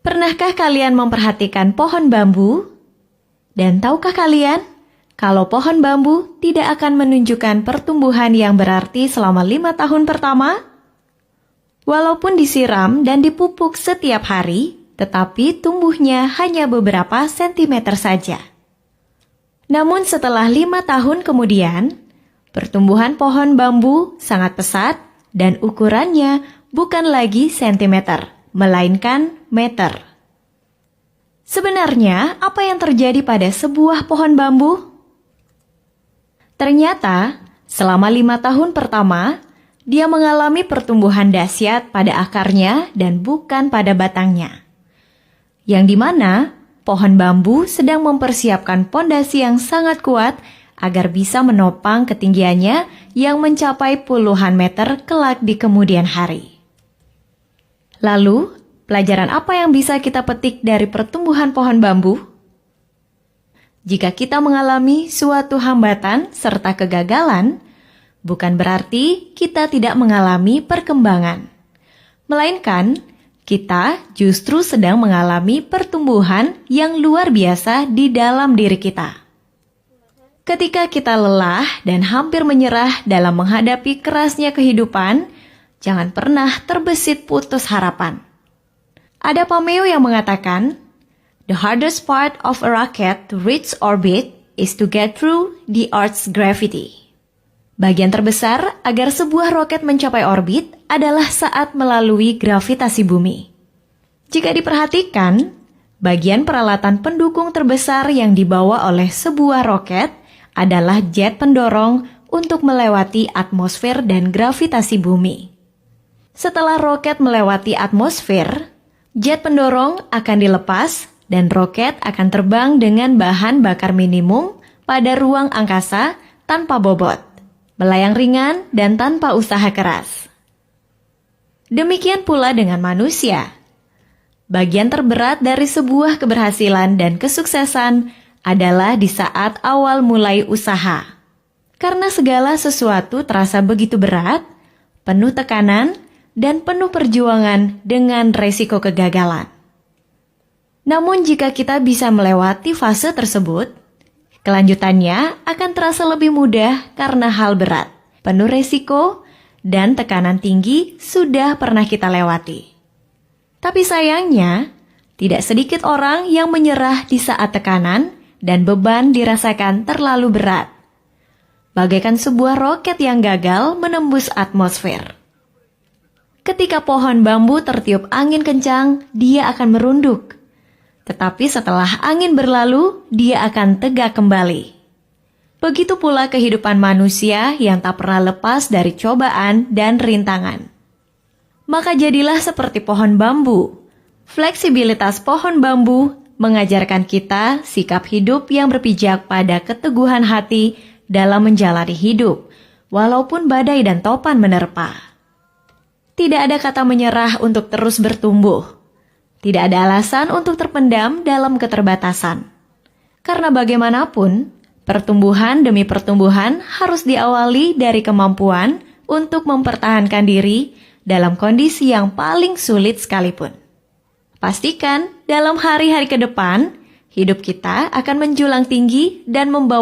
Pernahkah kalian memperhatikan pohon bambu? Dan tahukah kalian, kalau pohon bambu tidak akan menunjukkan pertumbuhan yang berarti selama 5 tahun pertama? Walaupun disiram dan dipupuk setiap hari, tetapi tumbuhnya hanya beberapa sentimeter saja. Namun setelah 5 tahun kemudian, pertumbuhan pohon bambu sangat pesat dan ukurannya bukan lagi sentimeter, melainkan meter. Sebenarnya, apa yang terjadi pada sebuah pohon bambu? Ternyata, selama 5 tahun pertama, dia mengalami pertumbuhan dahsyat pada akarnya dan bukan pada batangnya. Yang dimana, pohon bambu sedang mempersiapkan pondasi yang sangat kuat agar bisa menopang ketinggiannya yang mencapai puluhan meter kelak di kemudian hari. Lalu, pelajaran apa yang bisa kita petik dari pertumbuhan pohon bambu? Jika kita mengalami suatu hambatan serta kegagalan, bukan berarti kita tidak mengalami perkembangan, melainkan kita justru sedang mengalami pertumbuhan yang luar biasa di dalam diri kita. Ketika kita lelah dan hampir menyerah dalam menghadapi kerasnya kehidupan, jangan pernah terbesit putus harapan. Ada pameo yang mengatakan, "The hardest part of a rocket to reach orbit is to get through the Earth's gravity." Bagian terbesar agar sebuah roket mencapai orbit adalah saat melalui gravitasi bumi. Jika diperhatikan, bagian peralatan pendukung terbesar yang dibawa oleh sebuah roket adalah jet pendorong untuk melewati atmosfer dan gravitasi bumi. Setelah roket melewati atmosfer, jet pendorong akan dilepas dan roket akan terbang dengan bahan bakar minimum pada ruang angkasa tanpa bobot, melayang ringan dan tanpa usaha keras. Demikian pula dengan manusia. Bagian terberat dari sebuah keberhasilan dan kesuksesan adalah di saat awal mulai usaha. Karena segala sesuatu terasa begitu berat, penuh tekanan, dan penuh perjuangan dengan resiko kegagalan. Namun jika kita bisa melewati fase tersebut, kelanjutannya akan terasa lebih mudah karena hal berat, penuh resiko, dan tekanan tinggi sudah pernah kita lewati. Tapi sayangnya, tidak sedikit orang yang menyerah di saat tekanan dan beban dirasakan terlalu berat. Bagaikan sebuah roket yang gagal menembus atmosfer. Ketika pohon bambu tertiup angin kencang, dia akan merunduk. Tetapi setelah angin berlalu, dia akan tegak kembali. Begitu pula kehidupan manusia yang tak pernah lepas dari cobaan dan rintangan. Maka jadilah seperti pohon bambu. Fleksibilitas pohon bambu mengajarkan kita sikap hidup yang berpijak pada keteguhan hati dalam menjalani hidup, walaupun badai dan topan menerpa. Tidak ada kata menyerah untuk terus bertumbuh. Tidak ada alasan untuk terpendam dalam keterbatasan. Karena bagaimanapun, pertumbuhan demi pertumbuhan harus diawali dari kemampuan untuk mempertahankan diri dalam kondisi yang paling sulit sekalipun. Pastikan dalam hari-hari ke depan, hidup kita akan menjulang tinggi dan membawa